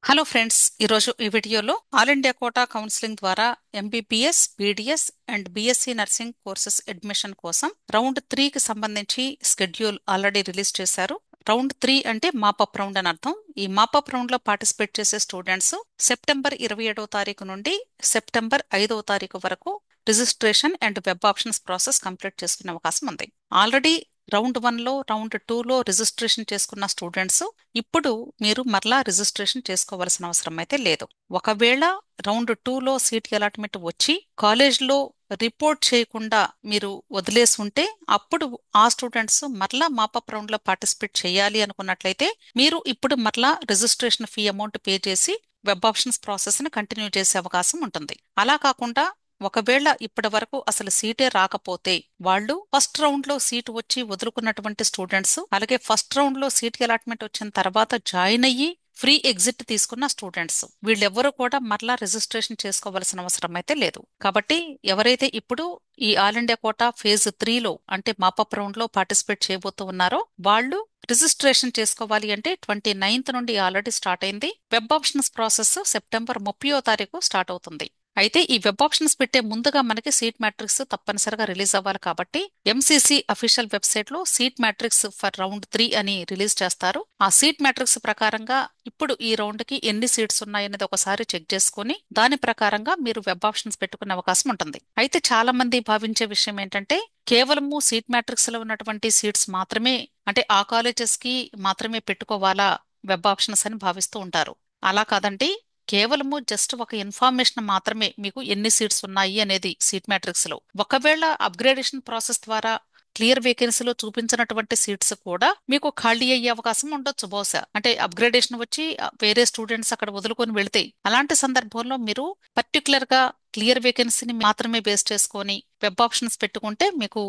Hello friends, ఈరోజు ఈ వీడియోలో ఆల్ ఇండియా కోటా కౌన్సిలింగ్ ద్వారా MBBS, BDS and BSc nursing courses admission కోసం రౌండ్ 3కి సంబంధించి షెడ్యూల్ ఆల్రెడీ రిలీజ్ చేశారు. రౌండ్ 3 అంటే మాపప్ రౌండ్ అని అర్థం. ఈ మాపప్ రౌండ్ లో పార్టిసిపేట్ చేసే స్టూడెంట్స్ సెప్టెంబర్ 27వ తారీఖు నుండి సెప్టెంబర్ 5వ తారీఖు వరకు registration and web options process complete చేసుకునే అవకాశం ఉంది. ఆల్రెడీ రౌండ్ 1లో రౌండ్ 2లో రిజిస్ట్రేషన్ చేసుకున్న స్టూడెంట్స్ ఇప్పుడు మీరు మరలా రిజిస్ట్రేషన్ చేసుకోవాల్సిన అవసరం అయితే లేదు. ఒకవేళ రౌండ్ 2లో సీట్ అలాట్మెంట్ వచ్చి కాలేజ్లో రిపోర్ట్ చేయకుండా మీరు వదిలేసి ఉంటే అప్పుడు ఆ స్టూడెంట్స్ మరలా మాపప్ రౌండ్ లో పార్టిసిపేట్ చేయాలి అనుకున్నట్లయితే మీరు ఇప్పుడు మరలా రిజిస్ట్రేషన్ ఫీ అమౌంట్ పే చేసి వెబ్ ఆప్షన్స్ ప్రాసెస్ ని కంటిన్యూ చేసే అవకాశం ఉంటుంది. అలా కాకుండా ఒకవేళ ఇప్పటి వరకు అసలు సీటే రాకపోతే వాళ్ళు ఫస్ట్ రౌండ్ లో సీట్ వచ్చి వదులుకున్నటువంటి స్టూడెంట్స్, అలాగే ఫస్ట్ రౌండ్ లో సీట్ అలాట్మెంట్ వచ్చిన తర్వాత జాయిన్ అయ్యి ఫ్రీ ఎగ్జిట్ తీసుకున్న స్టూడెంట్స్ వీళ్ళెవ్వరూ కూడా మరలా రిజిస్ట్రేషన్ చేసుకోవాల్సిన అవసరం అయితే లేదు. కాబట్టి ఎవరైతే ఇప్పుడు ఈ ఆల్ ఇండియా కోటా ఫేజ్ 3లో అంటే మాపప్ రౌండ్ లో పార్టిసిపేట్ చేయబోతూ ఉన్నారో వాళ్ళు రిజిస్ట్రేషన్ చేసుకోవాలి అంటే 29th నుండి ఆల్రెడీ స్టార్ట్ అయింది. వెబ్ ఆప్షన్స్ ప్రాసెస్ సెప్టెంబర్ 30వ తారీఖు స్టార్ట్ అవుతుంది. అయితే ఈ వెబ్ ఆప్షన్స్ పెట్టే ముందుగా మనకి సీట్ మ్యాట్రిక్స్ తప్పనిసరిగా రిలీజ్ అవ్వాలి. కాబట్టి ఎంసీసీ అఫీషియల్ వెబ్సైట్ లో సీట్ మ్యాట్రిక్స్ ఫర్ రౌండ్ 3 అని రిలీజ్ చేస్తారు. ఆ సీట్ మ్యాట్రిక్స్ ప్రకారంగా ఇప్పుడు ఈ రౌండ్ కి ఎన్ని సీట్స్ ఉన్నాయనేది ఒకసారి చెక్ చేసుకుని దాని ప్రకారంగా మీరు వెబ్ ఆప్షన్స్ పెట్టుకునే అవకాశం ఉంటుంది. అయితే చాలా మంది భావించే విషయం ఏంటంటే కేవలము సీట్ మ్యాట్రిక్స్ లో ఉన్నటువంటి సీట్స్ మాత్రమే, అంటే ఆ కాలేజెస్ కి మాత్రమే పెట్టుకోవాలా వెబ్ ఆప్షన్స్ అని భావిస్తూ ఉంటారు. అలా కాదండి. కేవలము జస్ట్ ఒక ఇన్ఫర్మేషన్ మాత్రమే మీకు ఎన్ని సీట్స్ ఉన్నాయి అనేది సీట్ మ్యాట్రిక్స్ లో. ఒకవేళ అప్గ్రేడేషన్ ప్రాసెస్ ద్వారా క్లియర్ వేకెన్సీలో చూపించినటువంటి సీట్స్ కూడా మీకు ఖాళీ అయ్యే అవకాశం ఉండొచ్చు బహుశా. అంటే అప్గ్రేడేషన్ వచ్చి వేరే స్టూడెంట్స్ అక్కడ వదులుకొని వెళితే అలాంటి సందర్భంలో మీరు పర్టికులర్ గా క్లియర్ వేకెన్సీని మాత్రమే బేస్ చేసుకొని వెబ్ ఆప్షన్స్ పెట్టుకుంటే మీకు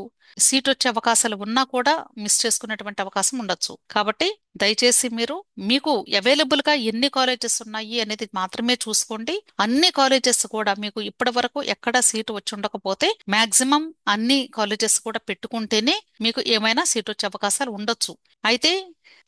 సీట్ వచ్చే అవకాశాలు ఉన్నా కూడా మిస్ చేసుకునేటువంటి అవకాశం ఉండొచ్చు. కాబట్టి దయచేసి మీరు మీకు అవైలబుల్ గా ఎన్ని కాలేజెస్ ఉన్నాయి అనేది మాత్రమే చూసుకోండి. అన్ని కాలేజెస్ కూడా మీకు ఇప్పటి వరకు ఎక్కడ సీటు వచ్చి ఉండకపోతే మాక్సిమం అన్ని కాలేజెస్ కూడా పెట్టుకుంటేనే మీకు ఏమైనా సీట్ వచ్చే అవకాశాలు ఉండొచ్చు. అయితే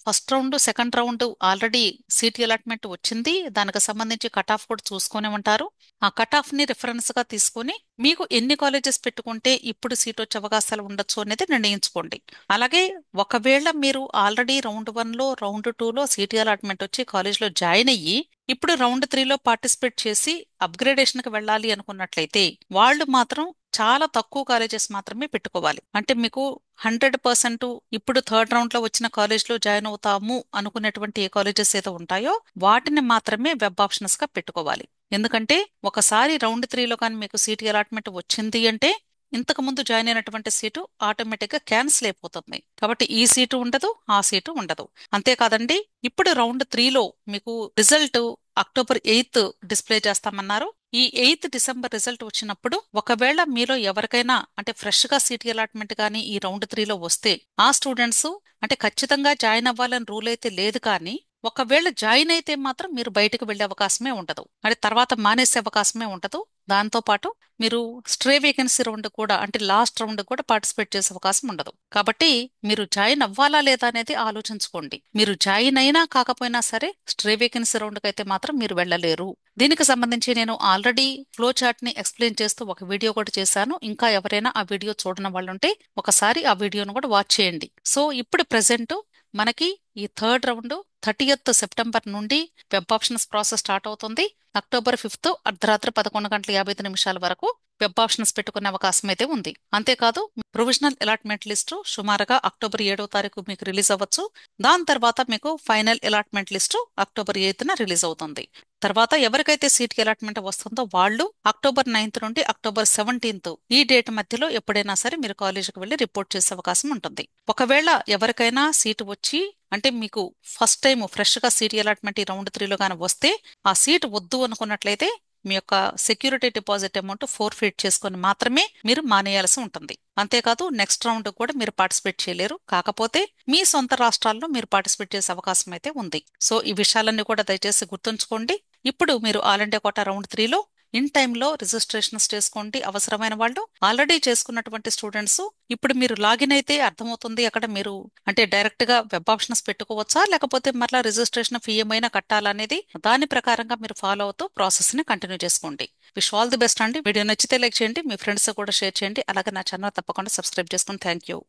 first round, second round already seat allotment వచ్చింది. దానికి సంబంధించి కట్ ఆఫ్ కూడా చూసుకునే ఉంటారు. ఆ కట్ ఆఫ్ ని రిఫరెన్స్ గా తీసుకుని మీకు ఎన్ని కాలేజెస్ పెట్టుకుంటే ఇప్పుడు సీట్ వచ్చే అవకాశాలు ఉండొచ్చు అనేది నిర్ణయించుకోండి. అలాగే ఒకవేళ మీరు ఆల్రెడీ రౌండ్ 1లో రౌండ్ 2లో సీట్ అలాట్మెంట్ వచ్చి కాలేజ్లో జాయిన్ అయ్యి ఇప్పుడు రౌండ్ 3లో పార్టిసిపేట్ చేసి అప్గ్రేడేషన్ కి వెళ్ళాలి అనుకున్నట్లయితే వాళ్ళు మాత్రం చాలా తక్కువ కాలేజెస్ మాత్రమే పెట్టుకోవాలి. అంటే మీకు 100% ఇప్పుడు థర్డ్ రౌండ్ లో వచ్చిన కాలేజ్ లో జాయిన్ అవుతాము అనుకునేటువంటి ఏ కాలేజెస్ ఏదో ఉంటాయో వాటిని మాత్రమే వెబ్ ఆప్షన్స్ గా పెట్టుకోవాలి. ఎందుకంటే ఒకసారి రౌండ్ 3లో కానీ మీకు సీట్ అలాట్మెంట్ వచ్చింది అంటే ఇంతకు ముందు జాయిన్ అయినటువంటి సీటు ఆటోమేటిక్ గా క్యాన్సిల్ అయిపోతుంది. కాబట్టి ఈ సీటు ఉండదు, ఆ సీటు ఉండదు. అంతేకాదండి, ఇప్పుడు రౌండ్ 3లో మీకు రిజల్ట్ అక్టోబర్ 8th డిస్ప్లే చేస్తామన్నారు. ఈ 8th డిసెంబర్ రిజల్ట్ వచ్చినప్పుడు ఒకవేళ మీలో ఎవరికైనా అంటే ఫ్రెష్ గా సీట్ అలాట్మెంట్ కానీ ఈ రౌండ్ 3లో వస్తే ఆ స్టూడెంట్స్ అంటే ఖచ్చితంగా జాయిన్ అవ్వాలని రూల్ అయితే లేదు, కానీ ఒకవేళ జాయిన్ అయితే మాత్రం మీరు బయటకు వెళ్లే అవకాశమే ఉండదు, అంటే తర్వాత మానేసే అవకాశమే ఉండదు. దాంతో పాటు మీరు స్ట్రే వేకెన్సీ రౌండ్ కూడా అంటే లాస్ట్ రౌండ్ కూడా పార్టిసిపేట్ చేసే అవకాశం ఉండదు. కాబట్టి మీరు జాయిన్ అవ్వాలా లేదా అనేది ఆలోచించుకోండి. మీరు జాయిన్ అయినా కాకపోయినా సరే స్ట్రే వేకెన్సీ రౌండ్కి అయితే మాత్రం మీరు వెళ్ళలేరు. దీనికి సంబంధించి నేను ఆల్రెడీ ఫ్లో చార్ట్ ని ఎక్స్ప్లెయిన్ చేస్తూ ఒక వీడియో కూడా చేశాను. ఇంకా ఎవరైనా ఆ వీడియో చూడని వాళ్ళు ఉంటే ఒకసారి ఆ వీడియోను కూడా వాచ్ చేయండి. సో ఇప్పుడు ప్రెసెంట్ మనకి ఈ థర్డ్ రౌండ్ 30th సెప్టెంబర్ నుండి వెబ్ ఆప్షన్స్ ప్రాసెస్ స్టార్ట్ అవుతుంది. అక్టోబర్ 5th అర్ధరాత్రి 11:55 వరకు వెబ్ ఆప్షన్స్ పెట్టుకునే అవకాశం అయితే ఉంది. అంతేకాదు ప్రొవిజనల్ అలాట్మెంట్ లిస్టు సుమారుగా అక్టోబర్ 7వ తారీఖు మీకు రిలీజ్ అవ్వచ్చు. దాని తర్వాత మీకు ఫైనల్ అలాట్మెంట్ లిస్టు అక్టోబర్ 8న రిలీజ్ అవుతుంది. తర్వాత ఎవరికైతే సీట్ అలాట్మెంట్ వస్తుందో వాళ్ళు అక్టోబర్ 9th నుండి అక్టోబర్ 17th ఈ డేట్ మధ్యలో ఎప్పుడైనా సరే మీరు కాలేజీకి వెళ్లి రిపోర్ట్ చేసే అవకాశం ఉంటుంది. ఒకవేళ ఎవరికైనా సీటు వచ్చి అంటే మీకు ఫస్ట్ టైం ఫ్రెష్ గా సీట్ అలాట్మెంట్ ఈ రౌండ్ 3లో గానీ వస్తే ఆ సీట్ వద్దు అనుకున్నట్లయితే మీ యొక్క సెక్యూరిటీ డిపాజిట్ అమౌంట్ ఫోర్ఫిట్ చేసుకుని మాత్రమే మీరు మానేయాల్సి ఉంటుంది. అంతేకాదు నెక్స్ట్ రౌండ్ కూడా మీరు పార్టిసిపేట్ చేయలేరు. కాకపోతే మీ సొంత రాష్ట్రాల్లో మీరు పార్టిసిపేట్ చేసే అవకాశం అయితే ఉంది. సో ఈ విషయాలన్నీ కూడా దయచేసి గుర్తుంచుకోండి. ఇప్పుడు మీరు ఆల్ ఇండియా కోటా రౌండ్ 3లో ఇన్ టైంలో రిజిస్ట్రేషన్స్ చేసుకోండి. అవసరమైన వాళ్ళు ఆల్రెడీ చేసుకున్నటువంటి స్టూడెంట్స్ ఇప్పుడు మీరు లాగిన్ అయితే అర్థమవుతుంది అక్కడ మీరు అంటే డైరెక్ట్ గా వెబ్ ఆప్షన్స్ పెట్టుకోవచ్చా లేకపోతే మరలా రిజిస్ట్రేషన్ ఫీ ఏమైనా కట్టాలనేది దాని ప్రకారంగా మీరు ఫాలో అవుతూ ప్రాసెస్ ని కంటిన్యూ చేసుకోండి. విష్ ఆల్ ది బెస్ట్ అండి. వీడియో నచ్చితే లైక్ చేయండి, మీ ఫ్రెండ్స్ కూడా షేర్ చేయండి. అలాగే నా ఛానల్ తప్పకుండా సబ్స్క్రైబ్ చేసుకోండి. Thank you.